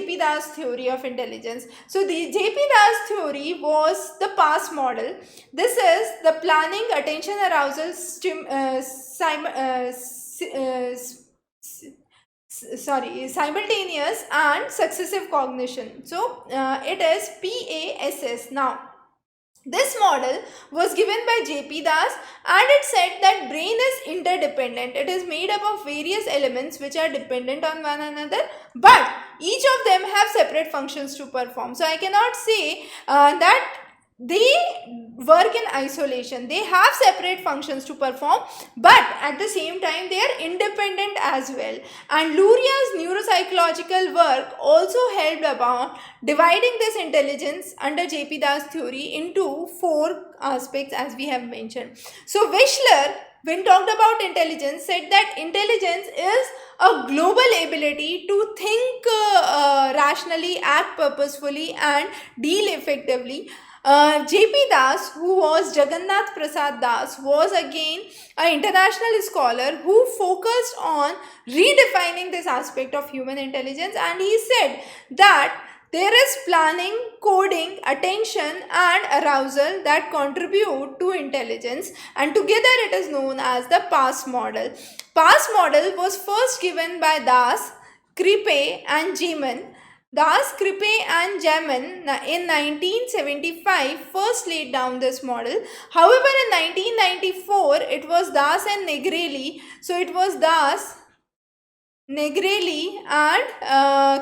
J.P. Das theory of intelligence? So the J.P. Das theory was the PASS model. This is the planning, attention, arousal, simultaneous and successive cognition. So it is PASS. Now this model was given by J.P. Das, and it said that brain is interdependent. It is made up of various elements which are dependent on one another, but each of them have separate functions to perform. So I cannot say that they work in isolation. They have separate functions to perform, but at the same time they are independent as well. And Luria's neuropsychological work also helped about dividing this intelligence under J.P. Das theory into 4 aspects, as we have mentioned. So Wechsler, when talked about intelligence, said that intelligence is a global ability to think rationally, act purposefully, and deal effectively. J.P. Das, who was Jagannath Prasad Das, was again an international scholar who focused on redefining this aspect of human intelligence, and he said that there is planning, coding, attention, and arousal that contribute to intelligence, and together it is known as the PASS model. PASS model was first given by Das, Kripe, and Jeman. Das, Kripe, and Jamin in 1975 first laid down this model. However, in 1994 it was Das and Negrelli. So it was Das, Negrelli, and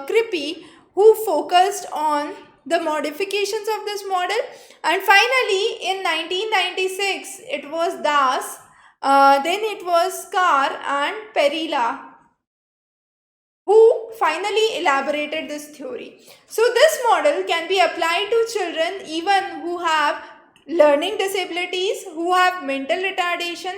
Kripe who focused on the modifications of this model. And finally, in 1996 it was Das, then it was Carr and Perilla who finally elaborated this theory. So this model can be applied to children even who have learning disabilities, who have mental retardation,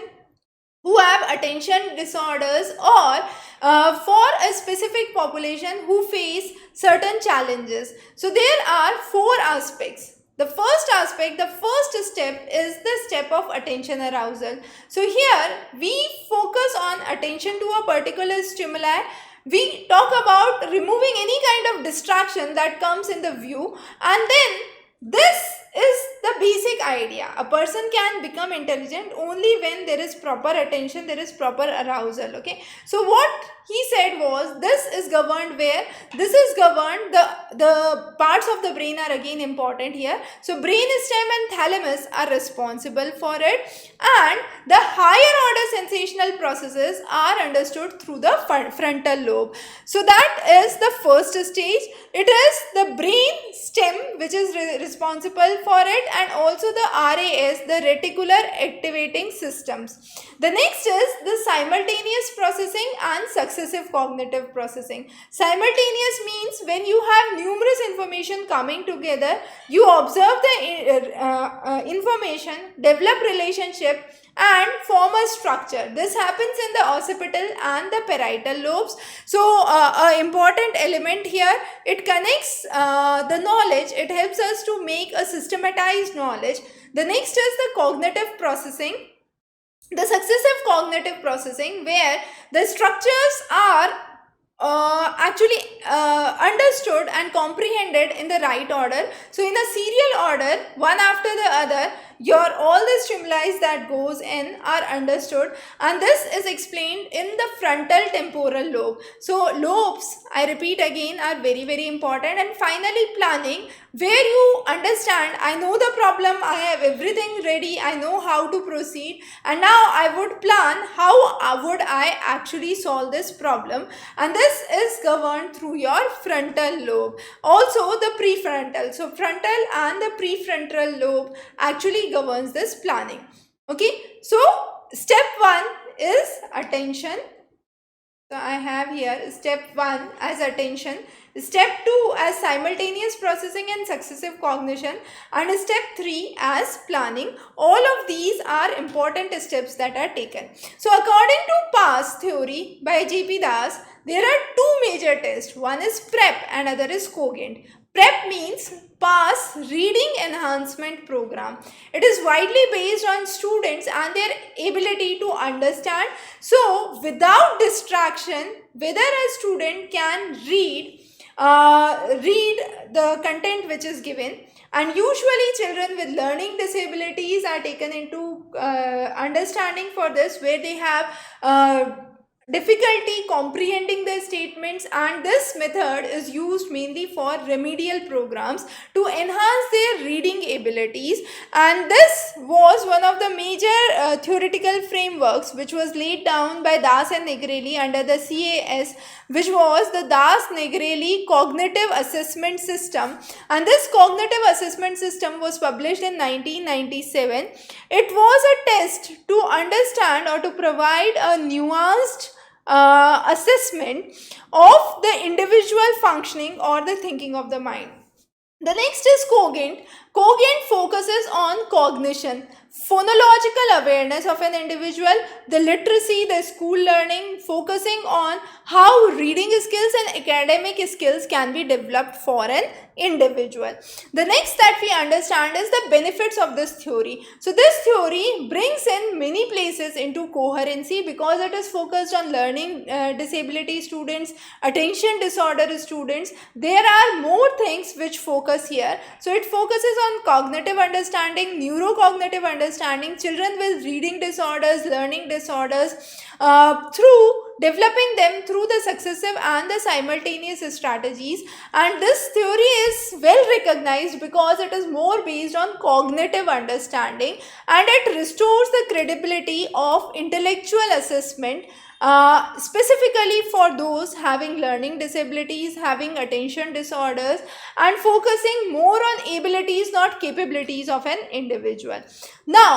who have attention disorders, or for a specific population who face certain challenges. So there are 4 aspects. The first aspect, the first step is the step of attention arousal. So here we focus on attention to a particular stimuli. We talk about removing any kind of distraction that comes in the view, and then this is the basic idea. A person can become intelligent only when there is proper attention, there is proper arousal. Okay, so what he said was, this is governed where? This is governed, the parts of the brain are again important here. So brain stem and thalamus are responsible for it, and the higher order sensational processes are understood through the frontal lobe. So that is the first stage. It is the brain stem which is responsible for it, and also the RAS, the reticular activating systems. The next is the simultaneous processing and successive cognitive processing. Simultaneous means when you have numerous information coming together, you observe the information, develop relationship, and form a structure. This happens in the occipital and the parietal lobes. So an important element here, it connects the knowledge, it helps us to make a systematized knowledge. The next is the cognitive processing, the successive cognitive processing, where the structures are actually understood and comprehended in the right order. So in a serial order, one after the other, all the stimuli that goes in are understood, and this is explained in the frontal temporal lobe. So lobes, I repeat again, are very, very important. And finally, planning, where you understand, I know the problem, I have everything ready, I know how to proceed, and now I would plan how would I actually solve this problem, and this is governed through your frontal lobe. Also the prefrontal, so frontal and the prefrontal lobe actually governs this planning. Okay, so step 1 is attention. So I have here step 1 as attention, step 2 as simultaneous processing and successive cognition, and step 3 as planning. All of these are important steps that are taken. So according to PASS theory by J.P. Das, there are 2 major tests. One is PrEP and other is Cogent. PrEP means PASS Reading Enhancement Program. It is widely based on students and their ability to understand. So without distraction, whether a student can read read the content which is given. And usually children with learning disabilities are taken into understanding for this, where they have difficulty comprehending their statements, and this method is used mainly for remedial programs to enhance their reading abilities. And this was one of the major theoretical frameworks which was laid down by Das and Negrelli under the CAS, which was the Das-Negrelli Cognitive Assessment System. And this cognitive assessment system was published in 1997. It was a test to understand or to provide a nuanced assessment of the individual functioning or the thinking of the mind. The next is Cogent. Cogent focuses on cognition, phonological awareness of an individual, the literacy, the school learning, focusing on how reading skills and academic skills can be developed for an individual. The next that we understand is the benefits of this theory. So this theory brings in many places into coherency, because it is focused on learning disability students, attention disorder students. There are more things which focus here. So it focuses on cognitive understanding, neurocognitive understanding, children with reading disorders, learning disorders, through developing them through the successive and the simultaneous strategies. And this theory is well recognized because it is more based on cognitive understanding, and it restores the credibility of intellectual assessment, specifically for those having learning disabilities, having attention disorders, and focusing more on abilities, not capabilities of an individual. Now